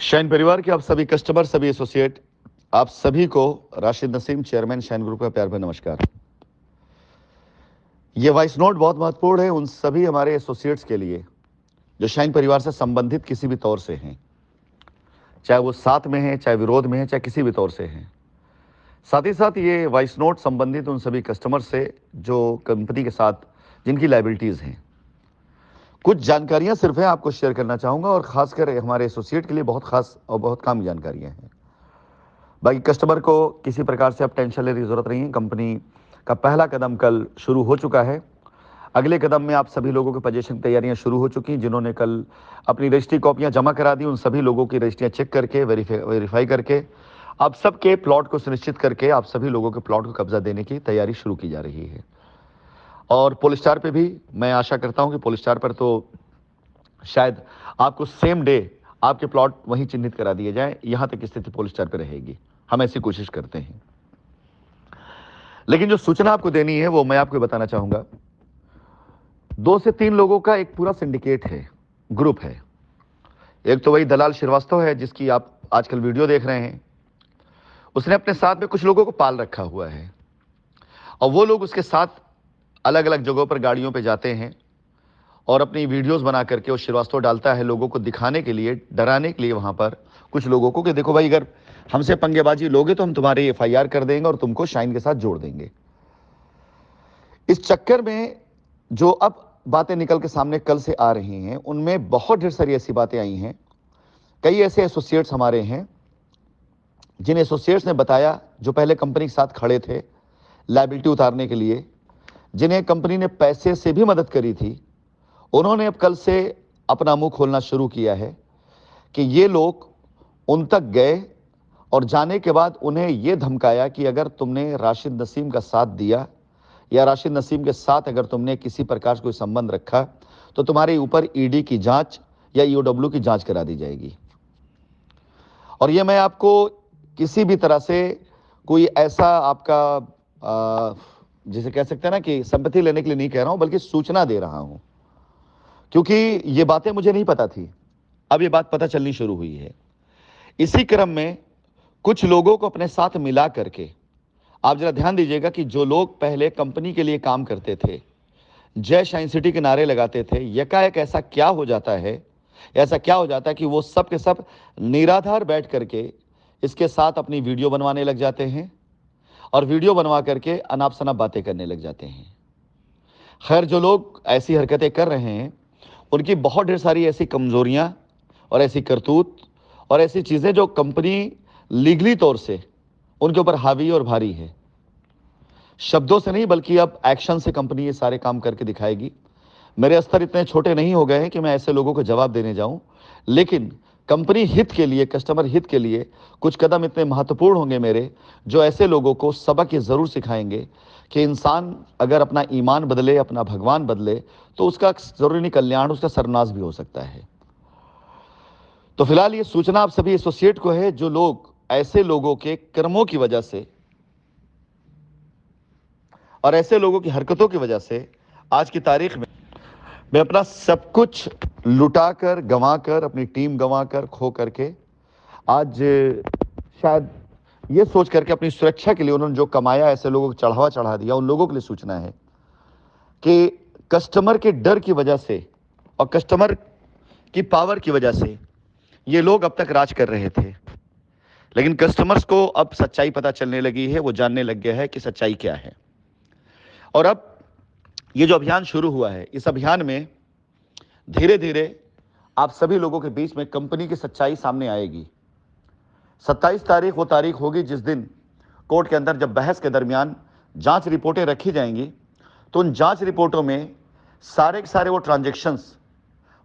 Shine परिवार के आप सभी कस्टमर, सभी एसोसिएट, आप सभी को Rashid Naseem, chairman shine group का प्यार भरा नमस्कार। ये वॉइस नोट बहुत महत्वपूर्ण है उन सभी हमारे एसोसिएट्स के लिए जो शाइन परिवार से संबंधित किसी भी तौर से हैं, चाहे वो साथ में हैं, चाहे विरोध में हैं, चाहे किसी भी तौर से हैं। साथ ही साथ ये वॉइस नोट संबंधित उन सभी कस्टमर से जो कंपनी के साथ जिनकी लाइबिलिटीज़ हैं। कुछ जानकारियां सिर्फ हैं, आपको शेयर करना चाहूँगा और ख़ासकर हमारे एसोसिएट के लिए बहुत खास और बहुत काम की जानकारियाँ हैं। बाकी कस्टमर को किसी प्रकार से अब टेंशन लेने की ज़रूरत नहीं है। कंपनी का पहला कदम कल शुरू हो चुका है। अगले कदम में आप सभी लोगों की पोजीशन तैयारियां शुरू हो चुकी हैं। जिन्होंने कल अपनी रजिस्ट्री कॉपियां जमा करा दी, उन सभी लोगों की रजिस्ट्रियां चेक करके वेरीफाई करके आप सबके प्लॉट को सुनिश्चित करके आप सभी लोगों के प्लॉट को कब्जा देने की तैयारी शुरू की जा रही है। और पोलिस्टार पे भी मैं आशा करता हूं कि पोलिस्टार पर तो शायद आपको सेम डे आपके प्लॉट वहीं चिन्हित करा दिए जाएं। यहां तक स्थिति पोलिस्टार पे रहेगी, हम ऐसी कोशिश करते हैं। लेकिन जो सूचना आपको देनी है वो मैं आपको बताना चाहूंगा। 2 से 3 लोगों का एक पूरा सिंडिकेट है, ग्रुप है। एक तो वही दलाल श्रीवास्तव है जिसकी आप आजकल वीडियो देख रहे हैं। उसने अपने साथ में कुछ लोगों को पाल रखा हुआ है और वो लोग उसके साथ अलग अलग जगहों पर गाड़ियों पे जाते हैं और अपनी वीडियोस बना करके वो श्रीवास्तव डालता है लोगों को दिखाने के लिए, डराने के लिए वहां पर कुछ लोगों को कि देखो भाई, अगर हमसे पंगेबाजी लोगे तो हम तुम्हारी एफआईआर कर देंगे और तुमको शाइन के साथ जोड़ देंगे। इस चक्कर में जो अब बातें निकल के सामने कल से आ रही हैं उनमें बहुत ढेर सारी ऐसी बातें आई हैं। कई ऐसे एसोसिएट्स हमारे हैं जिन एसोसिएट्स ने बताया, जो पहले कंपनी के साथ खड़े थे लायबिलिटी उतारने के लिए, जिन्हें कंपनी ने पैसे से भी मदद करी थी, उन्होंने अब कल से अपना मुंह खोलना शुरू किया है कि ये लोग उन तक गए और जाने के बाद उन्हें यह धमकाया कि अगर तुमने राशिद नसीम का साथ दिया या राशिद नसीम के साथ अगर तुमने किसी प्रकार से कोई संबंध रखा तो तुम्हारे ऊपर ईडी की जांच या ईओडब्ल्यू की जांच करा दी जाएगी। और ये मैं आपको किसी भी तरह से कोई ऐसा आपका जिसे कह सकते हैं ना कि संपत्ति लेने के लिए नहीं कह रहा हूं, बल्कि सूचना दे रहा हूं, क्योंकि ये बातें मुझे नहीं पता थी, अब ये बात पता चलनी शुरू हुई है। इसी क्रम में कुछ लोगों को अपने साथ मिला करके, आप जरा ध्यान दीजिएगा कि जो लोग पहले कंपनी के लिए काम करते थे, जय शाइन सिटी के नारे लगाते थे, यकायक ऐसा क्या हो जाता है कि वो सब के सब निराधार बैठ करके इसके साथ अपनी वीडियो बनवाने लग जाते हैं और वीडियो बनवा करके अनाप शनाप बातें करने लग जाते हैं। खैर, जो लोग ऐसी हरकतें कर रहे हैं उनकी बहुत ढेर सारी ऐसी कमजोरियां और ऐसी करतूत और ऐसी चीजें जो कंपनी लीगली तौर से उनके ऊपर हावी और भारी है। शब्दों से नहीं बल्कि अब एक्शन से कंपनी ये सारे काम करके दिखाएगी। मेरे स्तर इतने छोटे नहीं हो गए हैं कि मैं ऐसे लोगों को जवाब देने जाऊं, लेकिन कंपनी हित के लिए, कस्टमर हित के लिए कुछ कदम इतने महत्वपूर्ण होंगे मेरे, जो ऐसे लोगों को सबक ये जरूर सिखाएंगे कि इंसान अगर अपना ईमान बदले, अपना भगवान बदले, तो उसका जरूरी नहीं कल्याण, उसका सर्वनाश भी हो सकता है। तो फिलहाल ये सूचना आप सभी एसोसिएट को है जो लोग ऐसे लोगों के कर्मों की वजह से और ऐसे लोगों की हरकतों की वजह से आज की तारीख में मैं अपना सब कुछ लुटाकर, गंवाकर, अपनी टीम गंवाकर, खो करके, आज शायद ये सोच करके अपनी सुरक्षा के लिए उन्होंने जो कमाया, ऐसे लोगों को चढ़ावा चढ़ा दिया, उन लोगों के लिए सूचना है कि कस्टमर के डर की वजह से और कस्टमर की पावर की वजह से ये लोग अब तक राज कर रहे थे, लेकिन कस्टमर्स को अब सच्चाई पता चलने लगी है, वो जानने लग गया है कि सच्चाई क्या है। और अब ये जो अभियान शुरू हुआ है, इस अभियान में धीरे धीरे आप सभी लोगों के बीच में कंपनी की सच्चाई सामने आएगी। 27 तारीख वो तारीख होगी जिस दिन कोर्ट के अंदर जब बहस के दरमियान जांच रिपोर्टें रखी जाएंगी, तो उन जांच रिपोर्टों में सारे के सारे वो ट्रांजैक्शंस,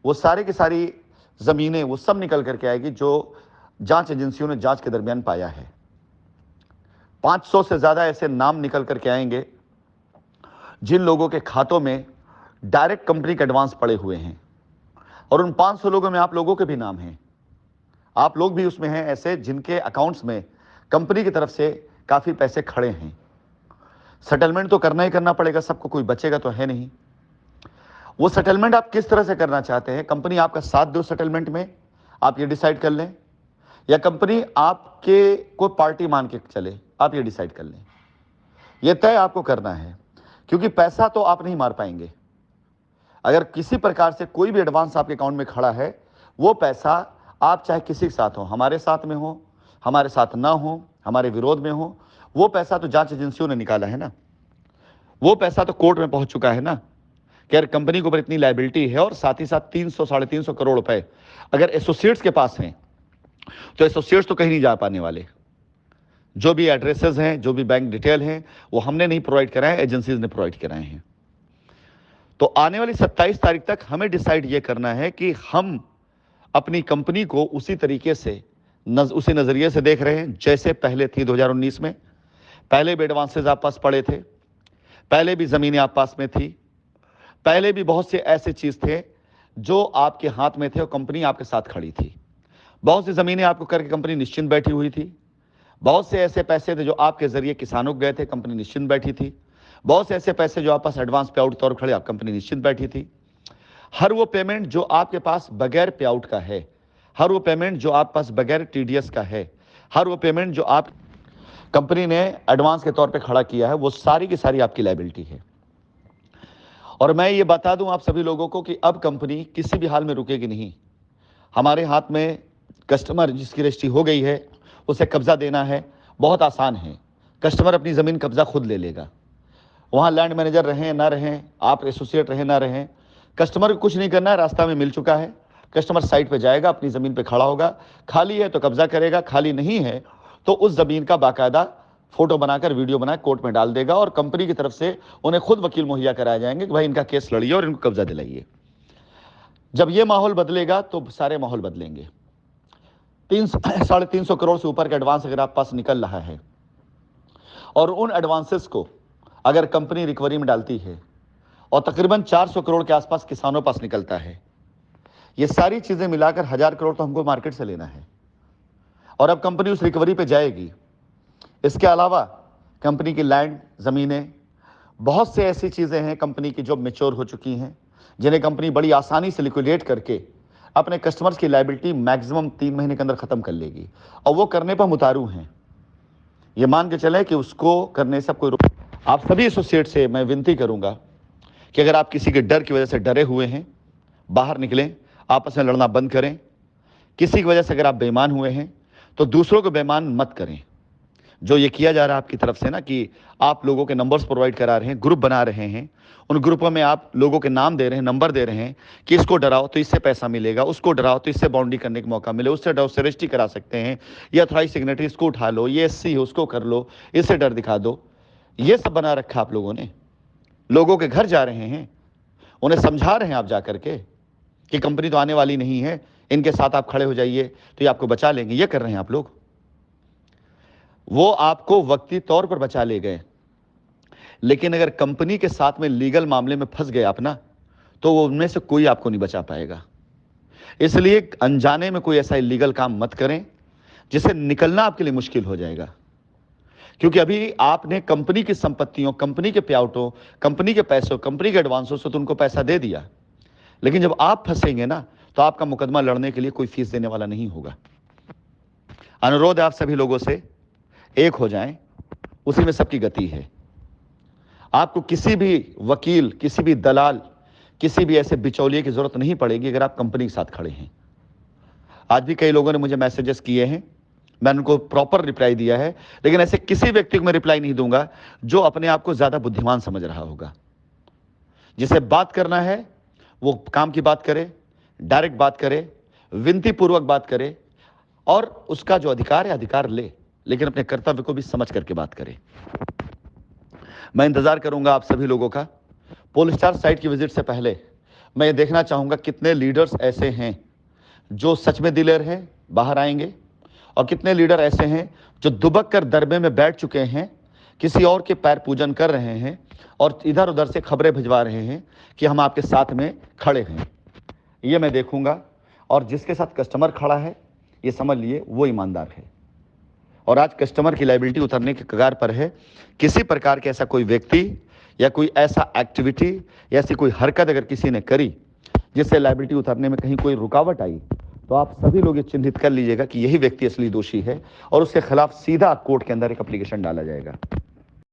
वो सारे की सारी जमीनें, वो सब निकल करके आएगी जो जांच एजेंसियों ने जांच के दरमियान पाया है। 500 से ज्यादा ऐसे नाम निकल करके आएंगे जिन लोगों के खातों में डायरेक्ट कंपनी के एडवांस पड़े हुए हैं, और उन 500 लोगों में आप लोगों के भी नाम हैं। आप लोग भी उसमें हैं ऐसे जिनके अकाउंट्स में कंपनी की तरफ से काफी पैसे खड़े हैं। सेटलमेंट तो करना ही करना पड़ेगा सबको, कोई बचेगा तो है नहीं। वो सेटलमेंट आप किस तरह से करना चाहते हैं, कंपनी आपका साथ दो सेटलमेंट में, आप ये डिसाइड कर लें। या कंपनी आपके कोई पार्टी मान के चले, आप ये डिसाइड कर लें। ये तय आपको करना है, क्योंकि पैसा तो आप नहीं मार पाएंगे। अगर किसी प्रकार से कोई भी एडवांस आपके अकाउंट में खड़ा है, वो पैसा आप चाहे किसी के साथ हो, हमारे साथ में हो, हमारे साथ ना हो, हमारे विरोध में हो, वो पैसा तो जांच एजेंसियों ने निकाला है ना, वो पैसा तो कोर्ट में पहुंच चुका है ना कि यार कंपनी के ऊपर इतनी लायबिलिटी है, और साथ ही साथ 300 साढ़े 300 करोड़ रुपए अगर एसोसिएट्स के पास हैं, तो एसोसिएट्स तो कहीं नहीं जा पाने वाले। जो भी एड्रेसेस हैं, जो भी बैंक डिटेल हैं, वो हमने नहीं प्रोवाइड कराए, एजेंसीज ने प्रोवाइड कराए हैं। तो आने वाली 27 तारीख तक हमें डिसाइड ये करना है कि हम अपनी कंपनी को उसी तरीके से उसी नजरिए से देख रहे हैं जैसे पहले थी 2019 में। पहले भी एडवांसेज आप पास पड़े थे, पहले भी जमीनें आप पास में थी, पहले भी बहुत से ऐसे चीज थे जो आपके हाथ में थे और कंपनी आपके साथ खड़ी थी। बहुत सी जमीनें आपको करके कंपनी निश्चिंत बैठी हुई थी। बहुत से ऐसे पैसे थे जो आपके जरिए किसानों को गए थे, कंपनी निश्चिंत बैठी थी। बहुत से ऐसे पैसे जो आप पास एडवांस पे आउट तौर पर खड़े, आप कंपनी निश्चिंत बैठी थी। हर वो पेमेंट जो आपके पास बगैर पे आउट का है, हर वो पेमेंट जो आप पास बगैर टीडीएस का है, हर वो पेमेंट जो आप कंपनी ने एडवांस के तौर पे खड़ा किया है, वो सारी की सारी आपकी लायबिलिटी है। और मैं ये बता दूं आप सभी लोगों को कि अब कंपनी किसी भी हाल में रुकेगी नहीं। हमारे हाथ में कस्टमर जिसकी रजिस्ट्री हो गई है, उसे कब्जा देना है, बहुत आसान है। कस्टमर अपनी ज़मीन कब्जा खुद ले लेगा। वहाँ लैंड मैनेजर रहें ना रहें, आप एसोसिएट रहें ना रहें, कस्टमर को कुछ नहीं करना है। रास्ता में मिल चुका है, कस्टमर साइट पे जाएगा, अपनी ज़मीन पे खड़ा होगा, खाली है तो कब्जा करेगा, खाली नहीं है तो उस ज़मीन का बाकायदा फोटो बनाकर वीडियो बना कोर्ट में डाल देगा, और कंपनी की तरफ से उन्हें खुद वकील मुहैया कराए जाएंगे कि भाई इनका केस लड़िए और इनको कब्जा दिलाइए। जब ये माहौल बदलेगा तो सारे माहौल बदलेंगे। 300-350 करोड़ से ऊपर का एडवांस अगर आप पास निकल रहा है, और उन एडवांसेस को अगर कंपनी रिकवरी में डालती है, और तकरीबन 400 करोड़ के आसपास किसानों पास निकलता है, ये सारी चीजें मिलाकर 1000 करोड़ तो हमको मार्केट से लेना है, और अब कंपनी उस रिकवरी पे जाएगी। इसके अलावा कंपनी की लैंड, जमीनें, बहुत से ऐसी चीजें हैं कंपनी की जो मैच्योर हो चुकी हैं, जिन्हें कंपनी बड़ी आसानी से लिक्विडेट करके अपने कस्टमर्स की लायबिलिटी मैक्सिमम 3 महीने के अंदर खत्म कर लेगी, और वो करने पर हम उतारू हैं। ये मान के चले कि उसको करने से कोई आप सभी एसोसिएट से मैं विनती करूंगा कि अगर आप किसी के डर की वजह से डरे हुए हैं, बाहर निकलें, आपस में लड़ना बंद करें। किसी की वजह से अगर आप बेईमान हुए हैं तो दूसरों को बेईमान मत करें। जो ये किया जा रहा है आपकी तरफ से ना, कि आप लोगों के नंबर्स प्रोवाइड करा रहे हैं, ग्रुप बना रहे हैं, उन ग्रुपों में आप लोगों के नाम दे रहे हैं, नंबर दे रहे हैं कि इसको डराओ तो इससे पैसा मिलेगा, उसको डराओ तो इससे बाउंड्री करने का मौका मिले, उससे डर उससे रजिस्ट्री करा सकते हैं, ये अथॉराइज सिग्नेटरी इसको उठा लो, ये एससी है उसको कर लो, इससे डर दिखा दो। ये सब बना रखा आप लोगों ने। लोगों के घर जा रहे हैं, उन्हें समझा रहे हैं आप जा करके कि कंपनी तो आने वाली नहीं है, इनके साथ आप खड़े हो जाइए तो ये आपको बचा लेंगे। ये कर रहे हैं आप लोग। वो आपको वक्ती तौर पर बचा ले गए, लेकिन अगर कंपनी के साथ में लीगल मामले में फंस गए आप ना, तो वो उनमें से कोई आपको नहीं बचा पाएगा। इसलिए अनजाने में कोई ऐसा इलीगल काम मत करें जिससे निकलना आपके लिए मुश्किल हो जाएगा। क्योंकि अभी आपने कंपनी की संपत्तियों, कंपनी के पेआउटों, कंपनी के पैसों, कंपनी के एडवांसों से तो उनको पैसा दे दिया, लेकिन जब आप फंसेंगे ना तो आपका मुकदमा लड़ने के लिए कोई फीस देने वाला नहीं होगा। अनुरोध है आप सभी लोगों से, एक हो जाएं, उसी में सबकी गति है। आपको किसी भी वकील, किसी भी दलाल, किसी भी ऐसे बिचौलिए की जरूरत नहीं पड़ेगी अगर आप कंपनी के साथ खड़े हैं। आज भी कई लोगों ने मुझे मैसेजेस किए हैं, मैंने उनको प्रॉपर रिप्लाई दिया है, लेकिन ऐसे किसी व्यक्ति को मैं रिप्लाई नहीं दूंगा जो अपने आप को ज्यादा बुद्धिमान समझ रहा होगा। जिसे बात करना है वो काम की बात करे, डायरेक्ट बात करे, विनती पूर्वक बात करे, और उसका जो अधिकार है अधिकार ले, लेकिन अपने कर्तव्य को भी समझ करके बात करे। मैं इंतजार करूंगा आप सभी लोगों का। पोलस्टार साइट की विजिट से पहले मैं ये देखना चाहूंगा कितने लीडर्स ऐसे हैं जो सच में दिलेर हैं, बाहर आएंगे, और कितने लीडर ऐसे हैं जो दुबक कर दरबे में बैठ चुके हैं, किसी और के पैर पूजन कर रहे हैं और इधर उधर से खबरें भिजवा रहे हैं कि हम आपके साथ में खड़े हैं। ये मैं देखूंगा, और जिसके साथ कस्टमर खड़ा है ये समझ लिए वो ईमानदार है, और आज कस्टमर की लायबिलिटी उतरने के कगार पर है। किसी प्रकार के ऐसा कोई व्यक्ति या कोई ऐसा एक्टिविटी या ऐसी कोई हरकत अगर किसी ने करी जिससे लायबिलिटी उतरने में कहीं कोई रुकावट आई, तो आप सभी लोग ये चिन्हित कर लीजिएगा कि यही व्यक्ति असली दोषी है और उसके खिलाफ सीधा कोर्ट के अंदर एक एप्लीकेशन डाला जाएगा।